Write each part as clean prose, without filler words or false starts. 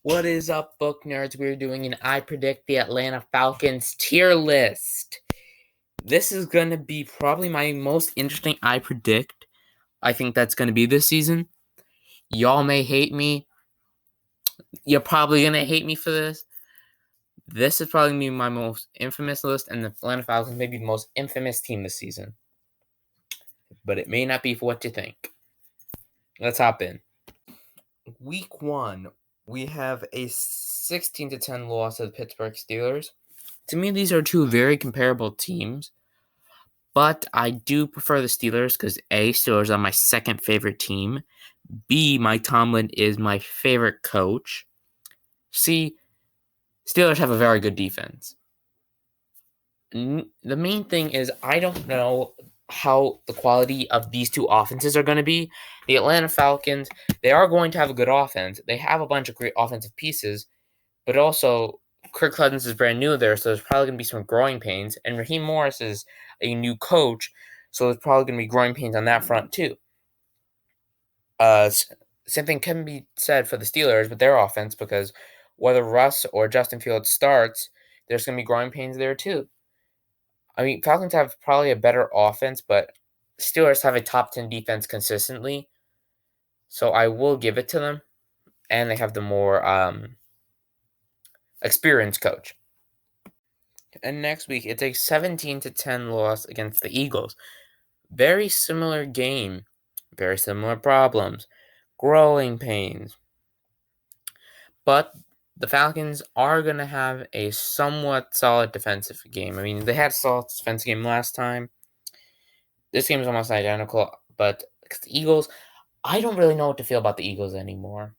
What is up, book nerds? We're doing an I Predict the Atlanta Falcons tier list. This is going to be probably my most interesting I Predict. I think that's going to be this season. Y'all may hate me. You're probably going to hate me for this. This is probably going to be my most infamous list, and the Atlanta Falcons may be the most infamous team this season. But it may not be for what you think. Let's hop in. Week 1, we have a 16-10 loss to the Pittsburgh Steelers. To me, these are two very comparable teams, but I do prefer the Steelers because A, Steelers are my second favorite team. B, Mike Tomlin is my favorite coach. C, Steelers have a very good defense. The main thing is I don't know how the quality of these two offenses are going to be. The Atlanta Falcons, they are going to have a good offense. They have a bunch of great offensive pieces, but also Kirk Cousins is brand new there, so there's probably going to be some growing pains. And Raheem Morris is a new coach, so there's probably going to be growing pains on that front too. Same thing can be said for the Steelers with their offense, because whether Russ or Justin Fields starts, there's going to be growing pains there too. I mean, Falcons have probably a better offense, but Steelers have a top 10 defense consistently, so I will give it to them. And they have the more experienced coach. And next week, it's a 17-10 loss against the Eagles. Very similar game, very similar problems, growing pains. But the Falcons are going to have a somewhat solid defensive game. I mean, they had a solid defensive game last time. This game is almost identical, but the Eagles, I don't really know what to feel about the Eagles anymore.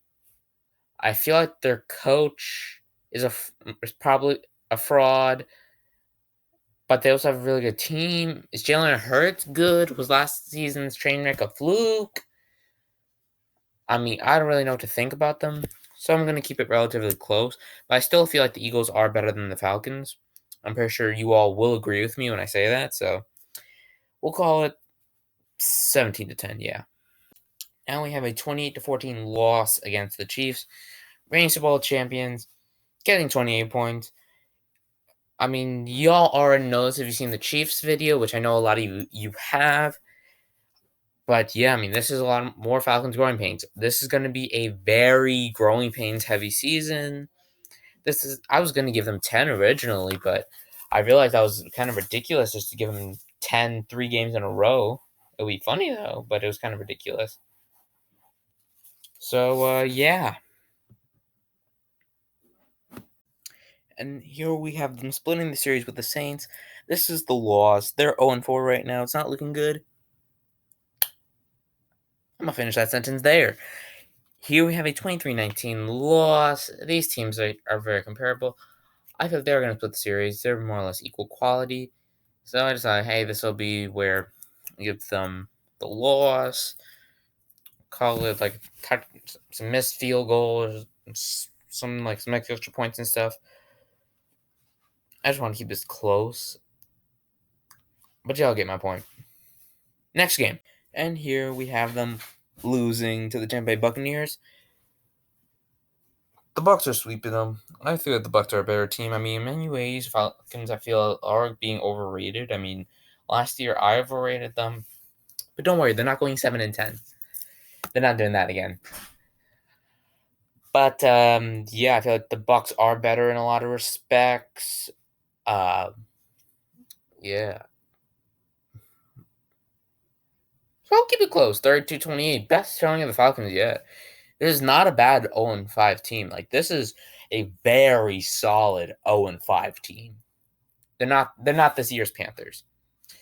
I feel like their coach is probably a fraud. But they also have a really good team. Is Jalen Hurts good? Was last season's train wreck a fluke? I mean, I don't really know what to think about them, so I'm going to keep it relatively close. But I still feel like the Eagles are better than the Falcons. I'm pretty sure you all will agree with me when I say that, so we'll call it 17-10, yeah. Now we have a 28-14 loss against the Chiefs. Reigning Super Bowl champions, getting 28 points. I mean, y'all already know this if you've seen the Chiefs video, which I know a lot of you have. But yeah, I mean, this is a lot more Falcons growing pains. This is going to be a very growing pains heavy season. I was going to give them 10 originally, but I realized that was kind of ridiculous just to give them 10 3 games in a row. It would be funny though, but it was kind of ridiculous. So yeah. And here we have them splitting the series with the Saints. This is the loss. They're 0-4 right now. It's not looking good. I'm going to finish that sentence there. Here we have a 23-19 loss. These teams are very comparable. I thought they were going to split the series. They're more or less equal quality. So I decided, hey, this will be where I give them the loss. Call it like some missed field goals, some extra points and stuff. I just want to keep this close. But y'all get my point. Next game. And here we have them losing to the Tampa Bay Buccaneers. The Bucs are sweeping them. I feel that the Bucs are a better team. I mean, in many ways, Falcons, I feel, are being overrated. I mean, last year I overrated them. But don't worry, they're not going 7-10. They're not doing that again. But yeah, I feel like the Bucs are better in a lot of respects. Yeah. So I'll keep it close. 32-28. Best showing of the Falcons yet. This is not a bad 0-5 team. Like, this is a very solid 0-5 team. They're not this year's Panthers.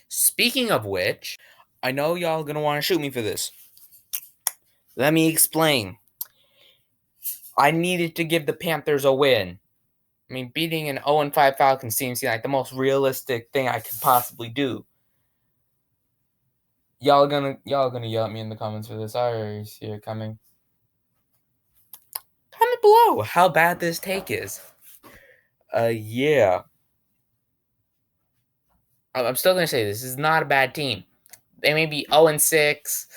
Speaking of which, I know y'all gonna want to shoot me for this. Let me explain. I needed to give the Panthers a win. I mean, beating an 0-5 Falcons team seems like the most realistic thing I could possibly do. Y'all gonna yell at me in the comments for this. I already see it coming. Comment below how bad this take is. Yeah. I'm still gonna say this is not a bad team. They may be 0-6.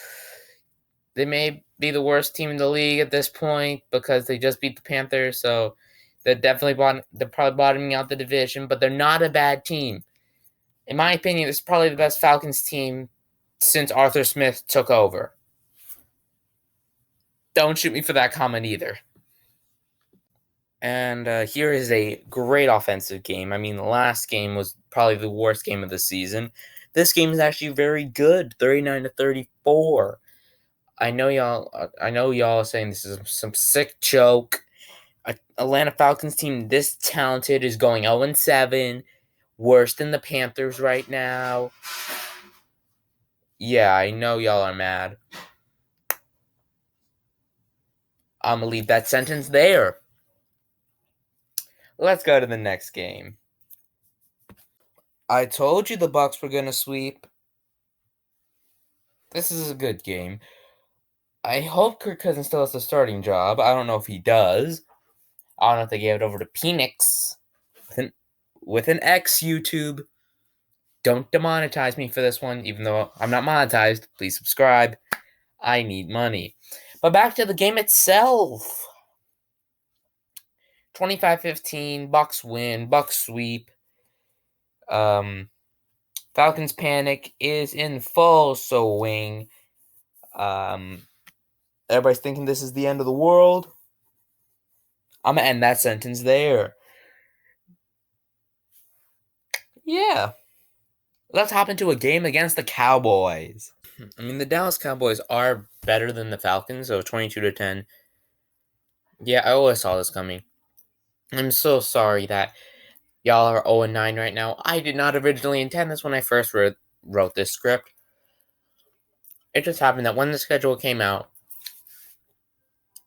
They may be the worst team in the league at this point because they just beat the Panthers, so they're probably bottoming out the division, but they're not a bad team. In my opinion, this is probably the best Falcons team since Arthur Smith took over. Don't shoot me for that comment either. And here is a great offensive game. I mean, the last game was probably the worst game of the season. This game is actually very good, 39-34. I know y'all are saying this is some sick joke. Atlanta Falcons team this talented is going 0-7, worse than the Panthers right now. Yeah, I know y'all are mad. I'm gonna leave that sentence there. Let's go to the next game. I told you the Bucs were gonna sweep. This is a good game. I hope Kirk Cousins still has the starting job. I don't know if he does. I don't know if they gave it over to Penix. With an X, YouTube. Don't demonetize me for this one, even though I'm not monetized. Please subscribe. I need money. But back to the game itself. 25-15, Bucs win, Bucs sweep. Falcons panic is in full swing. Everybody's thinking this is the end of the world. I'm going to end that sentence there. Yeah. Let's hop into a game against the Cowboys. I mean, the Dallas Cowboys are better than the Falcons, so 22-10. Yeah, I always saw this coming. I'm so sorry that y'all are 0-9 right now. I did not originally intend this when I first wrote this script. It just happened that when the schedule came out,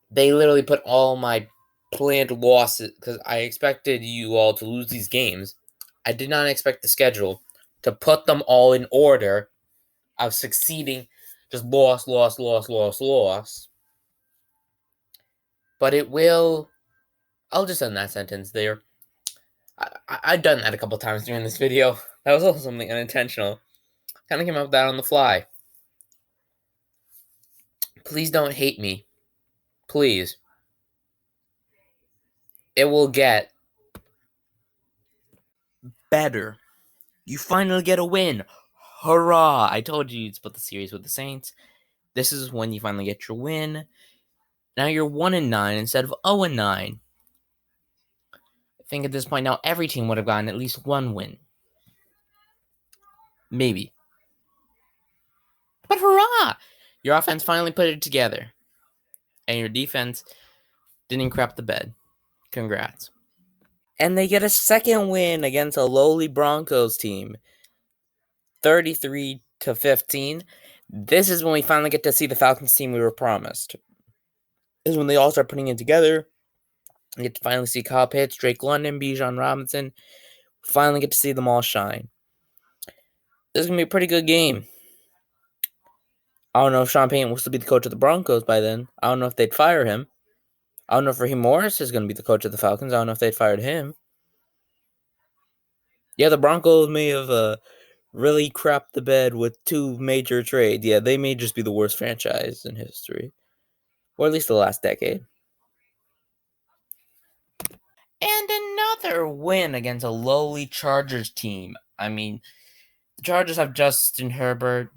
they literally put all my planned losses, because I expected you all to lose these games. I did not expect the schedule to put them all in order of succeeding, just loss. But it will. I'll just end that sentence there. I've done that a couple times during this video. That was also something unintentional. Kind of came up with that on the fly. Please don't hate me. Please. It will get better. You finally get a win. Hurrah! I told you you'd split the series with the Saints. This is when you finally get your win. Now you're 1-9 instead of 0-9. I think at this point now every team would have gotten at least one win. Maybe. But hurrah! Your offense finally put it together. And your defense didn't crap the bed. Congrats. And they get a second win against a lowly Broncos team. 33-15. This is when we finally get to see the Falcons team we were promised. This is when they all start putting it together. We get to finally see Kyle Pitts, Drake London, Bijan Robinson. Finally get to see them all shine. This is going to be a pretty good game. I don't know if Sean Payton will still be the coach of the Broncos by then. I don't know if they'd fire him. I don't know if Raheem Morris is going to be the coach of the Falcons. I don't know if they'd fired him. Yeah, the Broncos may have really crapped the bed with two major trades. Yeah, they may just be the worst franchise in history. Or at least the last decade. And another win against a lowly Chargers team. I mean, the Chargers have Justin Herbert.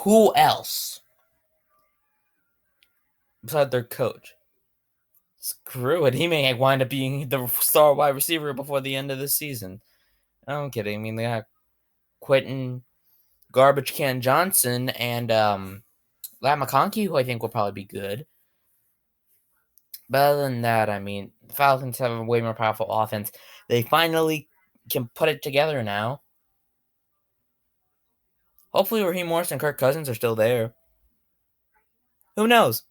Who else besides their coach? Screw it. He may wind up being the star wide receiver before the end of the season. I'm kidding. I mean, they have Quentin Garbage Can Johnson and Lat McConkey, who I think will probably be good. But other than that, I mean, the Falcons have a way more powerful offense. They finally can put it together now. Hopefully Raheem Morris and Kirk Cousins are still there. Who knows?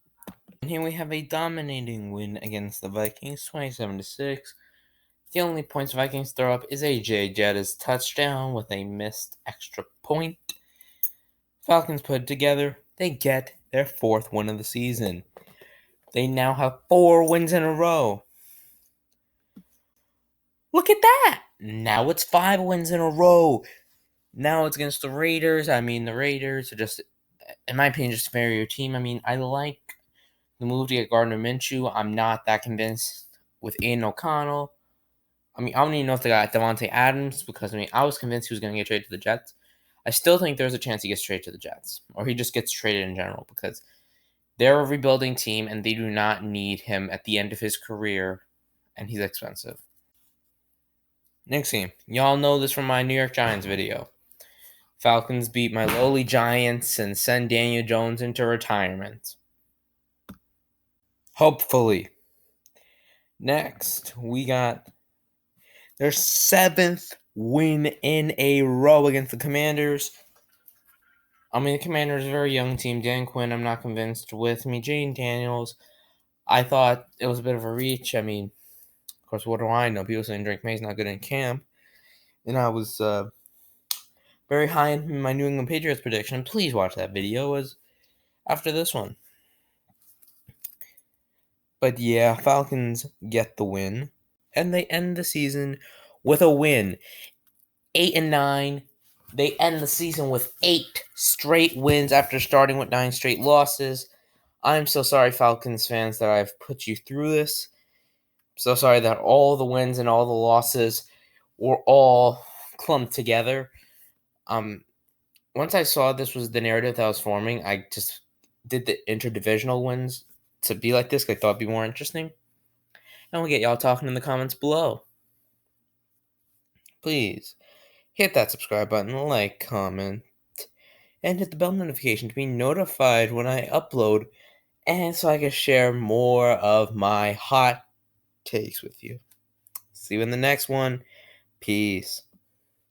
And here we have a dominating win against the Vikings, 27-6. The only points Vikings throw up is A.J. Jetta's touchdown with a missed extra point. Falcons put it together. They get their fourth win of the season. They now have 4 wins in a row. Look at that! Now it's 5 wins in a row. Now it's against the Raiders. I mean, the Raiders are just in my opinion, just inferior team. I mean, I like the move to get Gardner Minshew. I'm not that convinced with Aiden O'Connell. I mean, I don't even know if they got Devontae Adams because, I mean, I was convinced he was going to get traded to the Jets. I still think there's a chance he gets traded to the Jets, or he just gets traded in general because they're a rebuilding team and they do not need him at the end of his career, and he's expensive. Next game. Y'all know this from my New York Giants video. Falcons beat my lowly Giants and send Daniel Jones into retirement. Hopefully. Next, we got their 7th win in a row against the Commanders. I mean, the Commanders are a very young team. Dan Quinn, I'm not convinced with. I mean, Jane Daniels, I thought it was a bit of a reach. I mean, of course, what do I know? People saying Drake May's not good in camp. And I was very high in my New England Patriots prediction. Please watch that video as after this one. But yeah, Falcons get the win. And they end the season with a win. 8-9. They end the season with 8 straight wins after starting with 9 straight losses. I'm so sorry, Falcons fans, that I've put you through this. So sorry that all the wins and all the losses were all clumped together. Once I saw this was the narrative that was forming, I just did the interdivisional wins to be like this. I thought it'd be more interesting. And we'll get y'all talking in the comments below. Please hit that subscribe button, like, comment, and hit the bell notification to be notified when I upload, and so I can share more of my hot takes with you. See you in the next one. Peace.